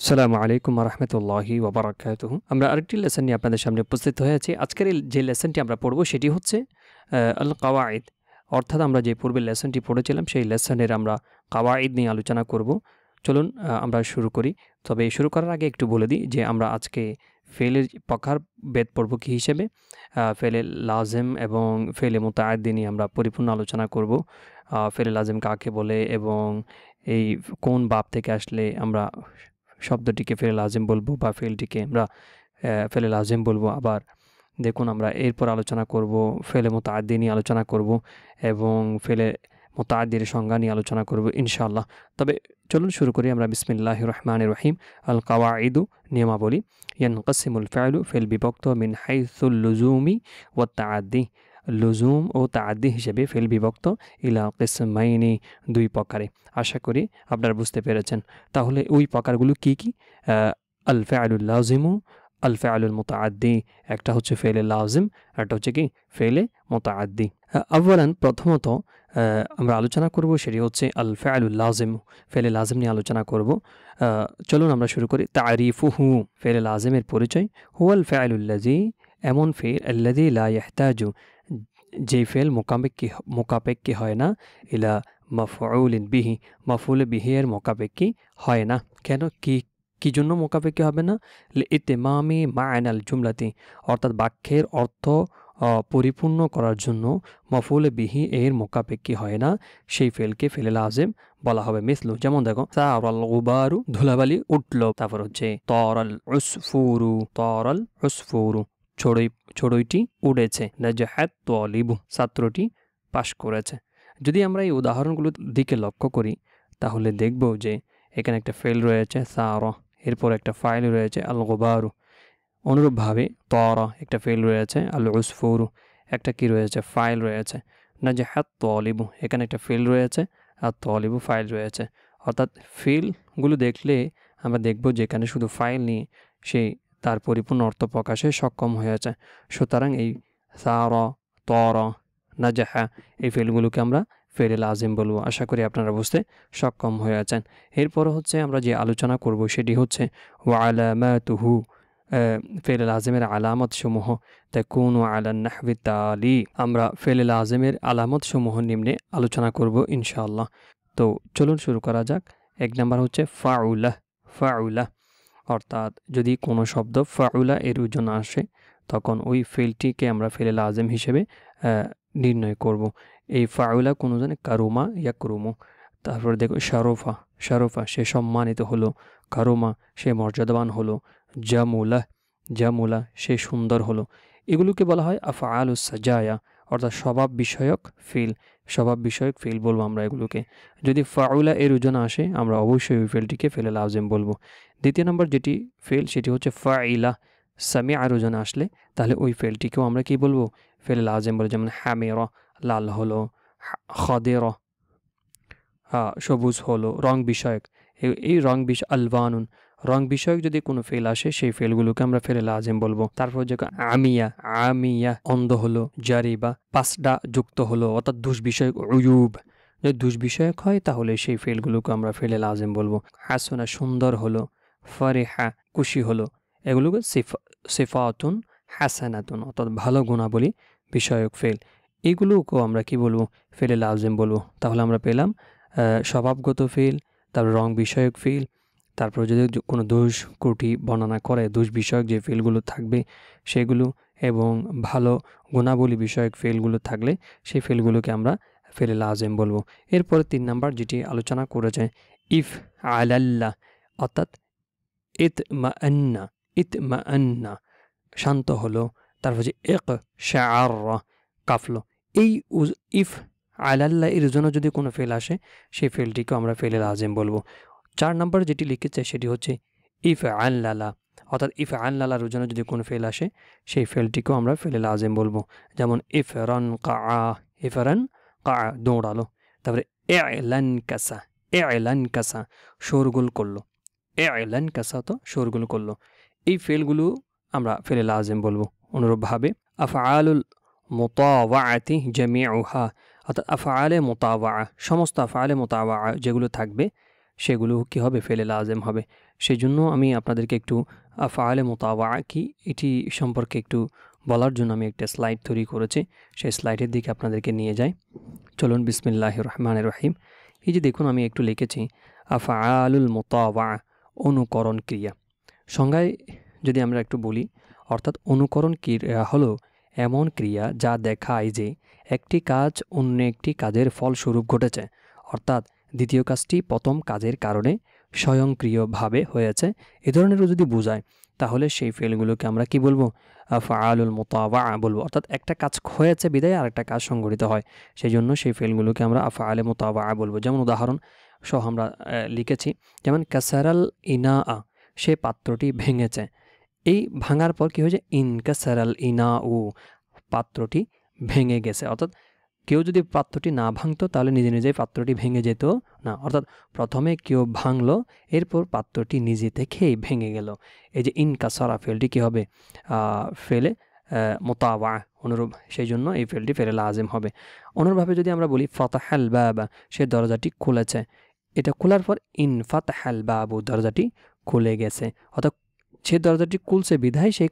আসসালামু আলাইকুম রহমতুল্লাহি ওবরাকাতুহু। আমরা আরেকটি লেসন নিয়ে আপনাদের সামনে উপস্থিত হয়েছি। আজকের যে লেসনটি আমরা পড়ব সেটি হচ্ছে আল কাওয়াইদ, অর্থাৎ আমরা যে পূর্বের লেসনটি পড়েছিলাম সেই লেসনের আমরা কাওয়াইদ নিয়ে আলোচনা করব। চলুন আমরা শুরু করি। তবে শুরু করার আগে একটু বলে দিই যে আমরা আজকে ফেলের প্রকার বেদ পড়ব কী হিসেবে, ফেলে লাজেম এবং ফেলে মুতাআদ্দি নিয়ে আমরা পরিপূর্ণ আলোচনা করব। ফেলে লাজেম কাকে বলে এবং এই কোন বাব থেকে আসলে আমরা শব্দটিকে ফেলে লাজিম বলবো বা ফেলটিকে আমরা ফেলে লাজিম বলবো। আবার দেখুন আমরা এরপর আলোচনা করব ফেলে মুতাআদ্দি নিয়ে আলোচনা করব এবং ফেলে মুতাআদ্দির সংজ্ঞা নিয়ে আলোচনা করব ইনশাআল্লাহ। তবে চলুন শুরু করি আমরা। বিসমিল্লাহির রহমানির রহিম। আল কাওয়াইদু, নিয়মাবলী। ইয়ানকাসিমুল ফাইলু, ফেল বিভক্ত মিন হাইসুল লুজুমি ওয়া তাআদ্দি, লুজুম ও তাআদ্দি হিসেবে ফেল বিভক্ত ইলা কিসমাইনি, দুই প্রকারে। আশা করি আপনারা বুঝতে পেরেছেন। তাহলে ওই প্রকারগুলো কি কি? আল ফাইলুল লাজিমু, আল ফাইলুল মুতাআদ্দি। একটা হচ্ছে ফেলে লাজিম, একটা হচ্ছে কি ফেলে মুতাআদ্দি। আউয়ালান, প্রথমত আমরা আলোচনা করব সেটি হচ্ছে আল ফাইলুল লাজিম, ফেলে লাজিম নিয়ে আলোচনা করব। চলুন আমরা শুরু করি। তারিফুহু, ফেলে লাজিমের পরিচয়। হুয়াল ফাইলুল্লাযী, এমন ফেল আল্লাযী লা ইয়াহতাজু, যে ফেল মোকাপেক্ষী হয় না, ইলা মাফউলিন বিহি, মাফউল বিহি এর মোকাপেক্ষী হয় না। কেন, কি জন্য মোকাপেক্ষী হবে না? ইতিমামি মা'নাল জুমলাতি, অর্থাৎ বাক্যের অর্থ পরিপূর্ণ করার জন্য মাফউল বিহি এর মোকাপেক্ষী হয় না, সেই ফেলকে ফেলে লাজিম বলা হবে। মিসলু, যেমন দেখো, সারাল গুবারু, ধুলাবালি উঠল। তারপর হচ্ছে তরাল উসফুরু, তরাল উসফুরু, চড়ুইটি উড়েছে। নাজাহাত তালিবু, ছাত্রটি পাশ করেছে। যদি আমরা এই উদাহরণগুলোর দিকে লক্ষ্য করি তাহলে দেখব যে এখানে একটা ফেল রয়েছে সারা, এরপর একটা ফাইল রয়েছে আল গুবারু। অনুরূপভাবে তরা একটা ফেল রয়েছে, আল উসফুরু একটা কি রয়েছে, ফাইল রয়েছে। নাজাহাত তালিবু, এখানে একটা ফেল রয়েছে আর তালিবু ফাইল রয়েছে। অর্থাৎ ফেলগুলো দেখলে আমরা দেখব যে এখানে শুধু ফাইল নিয়ে সেই তার পরিপূর্ণ অর্থ প্রকাশে সক্ষম হয়েছে। সুতরাং এই সারা, তরা, নাজাহা, এই ফেলগুলোকে আমরা ফেলে লাজিম বলবো। আশা করি আপনারা বুঝতে সক্ষম হয়েছেন। এরপর হচ্ছে আমরা যে আলোচনা করব সেটি হচ্ছে ওয়া আলামাতুহু, ফেলে লাজিমের আলামত সমূহ। তাকুনু আলা নাহভি তালি, আমরা ফেলে লাজিমের আলামত সমূহ নিম্নে আলোচনা করব ইনশাআল্লাহ। তো চলুন শুরু করা যাক। এক নাম্বার হচ্ছে ফাউলা, ফাউলা, অর্থাৎ যদি কোনো শব্দ ফাউলা এর ওজন আসে তখন ওই ফেলটিকে আমরা ফেলে লাজিম হিসেবে নির্ণয় করব। এই ফাউলা কোনো জনে কারুমা ইয়া করুমু। তারপর দেখো শারফা, শারফা সে সম্মানিত হলো। কারুমা সে মর্যাদাবান হলো। জামুলা, জামুলা সে সুন্দর হলো। এগুলোকে বলা হয় আফআলুস সাজায়া, অর্থাৎ স্বভাব বিষয়ক ফিল, স্বভাব বিষয়ক ফিল বলবো আমরা এগুলোকে। যদি ফাউলা এর ওজন আসে আমরা অবশ্যই ওই ফেলটিকে ফেলে লাজিম বলবো। দ্বিতীয় নম্বর যেটি ফেল সেটি হচ্ছে ফাইলা, সামি আর ওজন আসলে তাহলে ওই ফেলটিকেও আমরা কি বলবো, ফেলে লাজিম বলবো। যেমন হামেরা, লাল হলো। খদেরা, সবুজ হলো। রং বিষয়ক, এই রং বিষয়। আলবানুন, রং বিষয়ক যদি কোনো ফেল আসে সেই ফেলগুলোকে আমরা ফেলে লাজিম বলবো। তারপর যে আমিয়া, আমিয়া অন্ধ হলো। জারিবা পাঁচটা যুক্ত হলো, অর্থাৎ দুষ বিষয়ক। উয়ুব, যদি দুষ বিষয়ক হয় তাহলে সেই ফেলগুলোকে আমরা ফেলে লাজিম বলবো। হাসনা সুন্দর হলো। ফারিহা খুশি হলো। এগুলোকে সিফাতুন হাসানাতুন, অর্থাৎ ভালো গুণাবলী বিষয়ক ফেল। এইগুলোকেও আমরা কি বলবো, ফেলে লাজিম বলবো। তাহলে আমরা পেলাম স্বভাবগত ফেল, তারপর রং বিষয়ক ফেল, তারপর যদি কোনো দোষ ত্রুটি বর্ণনা করে দোষ বিষয়ক যে ফেলগুলো থাকবে সেগুলো, এবং ভালো গুণাবলী বিষয়ক ফেলগুলো থাকলে সেই ফেলগুলোকে আমরা ফেলে লাজিম বলবো। এরপরে 3 নাম্বার যেটি আলোচনা করেছে ইফ আলাল্লাহ, অর্থাৎ ইতমাআন্না, ইতমাআন্না শান্ত হলো। তারপর যে এক শাআর কাফলো। এই ইফ আলাল্লাহ এর জন্য যদি কোনো ফেল আসে সেই ফেলটিকেও আমরা ফেলে লাজিম বলবো। 4 নম্বর যেটি লিখেছে সেটি হচ্ছে ইফ আল্লালা, অর্থাৎ ইফ আল্লালার জন্য যদি কোনো ফেল আসে সেই ফেলটিকেও আমরা ফেলে লাজিম বলবো। যেমন ইফরান কা, ইফরান কা দৌড়ালো। তারপরে এলান কাসা, এলান কাসা শোরগোল করলো। এলান কাসা তো শোরগোল করলো। এই ফেলগুলো আমরা ফেলে লাজিম বলবো। অনুরূপভাবে আফআলুল মুতাওয়াআতি জামিউহা, অর্থাৎ আফআলে মুতাওয়াআ, সমস্ত আফআলে মুতাওয়াআ যেগুলো থাকবে সেগুলো কি হবে, ফেলে লাজিম হবে। সেই জন্য আমি আপনাদেরকে একটু আফআলে মুতাওয়া কি এটি সম্পর্কে একটু বলার জন্য আমি একটা স্লাইড তৈরি করেছি। সেই স্লাইডের দিকে আপনাদেরকে নিয়ে যাই। চলুন বিসমিল্লাহির রহমানির রহিম। এই যে দেখুন আমি একটু লিখেছি আফআলুল মুতাওয়া, অনুকরণ ক্রিয়া। সংজ্ঞায় যদি আমরা একটু বলি, অর্থাৎ অনুকরণ ক্রিয়া হলো এমন ক্রিয়া যা দেখায় যে একটি কাজ অন্য একটি কাজের ফলস্বরূপ ঘটেছে, অর্থাৎ দ্বিতীয় কাজটি প্রথম কাজের কারণে স্বয়ংক্রিয়ভাবে হয়েছে। এ ধরনেরও যদি বোঝায় তাহলে সেই ফেলগুলোকে আমরা কি বলবো? আফআলুল মুতাওয়া বলবো। অর্থাৎ একটা কাজ হয়েছে বিদায় আরেকটা কাজ সংঘটিত হয়, সেই জন্য সেই ফেলগুলোকে আমরা আফআলে মুতাওয়া বলবো। যেমন উদাহরণ সহ আমরা লিখেছি, যেমন কাসারাল ইনা, সে পাত্রটি ভেঙেছে। এই ভাঙার পর কী হয়েছে? ইনকাসারাল ইনা উ, পাত্রটি ভেঙে গেছে। অর্থাৎ কেউ যদি পাত্রটি না ভাঙতো তাহলে নিজে নিজেই পাত্রটি ভেঙে যেত না। অর্থাৎ প্রথমে কেউ ভাঙলো, এরপর পাত্রটি নিজে থেকেই ভেঙে গেল। এই যে ইনকাসারা ফেলটি কী হবে? ফেলে মুতাওয়া অনুরূপ, সেই জন্য এই ফেলটি ফেলে লাজিম হবে। অনুরূপভাবে যদি আমরা বলি ফাতাহাল বাবা, সে দরজাটি খুলেছে। এটা খোলার পর ইন ফাতাহাল বাবু, দরজাটি খুলে গেছে। অর্থাৎ সে দরজাটি খুলছে বিধায় সেই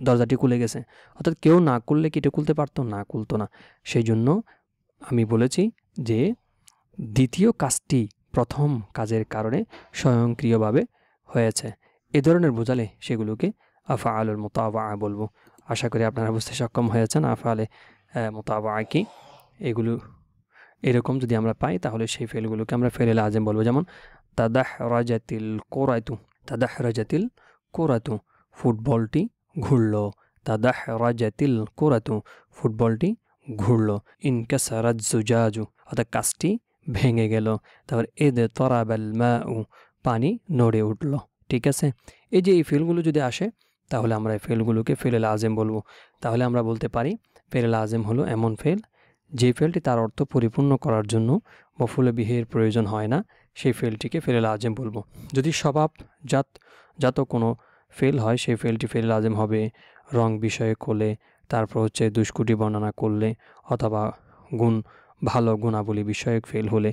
দরজাটি খুলে গেছে। অর্থাৎ কেউ না খুললে কি এটা খুলতে পারতো? না, খুলতো না। সেই জন্য আমি বলেছি যে দ্বিতীয় কাজটি প্রথম কাজের কারণে স্বয়ংক্রিয়ভাবে হয়েছে। এ ধরনের বোঝালে সেগুলোকে আফআলুল মুতাওয়া বলবো। আশা করি আপনারা বুঝতে সক্ষম হয়েছেন আফআলে মুতাওয়া কি। এগুলো এরকম যদি আমরা পাই তাহলে সেই ফেলগুলোকে আমরা ফেলে লাজিম বলবো। যেমন তাদাহরাজাতিল কোরাতু, তাদাহরাজাতিল কোরাতু, ফুটবলটি ঘুরল। তাদাহরাজাতিল কোরাতু, ফুটবলটি ঘুরল। ইনকাসারাত জুজাজু, অর্থাৎ কাজটি ভেঙে গেল। তারপর এদ তরাবাল মাউ, পানি নড়ে উঠল। ঠিক আছে, এই যে এই ফেলগুলো যদি আসে তাহলে আমরা এই ফেলগুলোকে ফেলে লাজিম বলবো। তাহলে আমরা বলতে পারি ফেলে লাজিম হলো এমন ফেল যে ফেলটি তার অর্থ পরিপূর্ণ করার জন্য মফউলে বিহির প্রয়োজন হয় না, সেই ফেলটিকে ফেলে লাজিম বলবো। যদি স্বভাবজাত কোনো ফেল হয় সেই ফেলটি ফেলে লাজিম হবে রং বিষয়ে করলে, তারপর হচ্ছে দুষ্কুটি বর্ণনা করলে, অথবা ভালো গুণাবলী বিষয়ক ফেল হলে।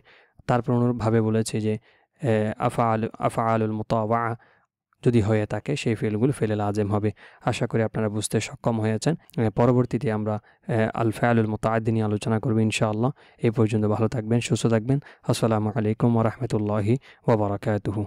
তারপর অনুরূপভাবে বলেছে যে আফআলুল মুতাওয়া যদি হয়ে থাকে সেই ফেলগুলো ফেলে লাজিম হবে। আশা করি আপনারা বুঝতে সক্ষম হয়েছেন। পরবর্তীতে আমরা আল ফাআলুল মুতাআদ্দি নিয়ে আলোচনা করব ইনশাআল্লাহ। এই পর্যন্ত ভালো থাকবেন, সুস্থ থাকবেন। আসসালামু আলাইকুম ওয়া রাহমাতুল্লাহি ওয়া বারাকাতুহু।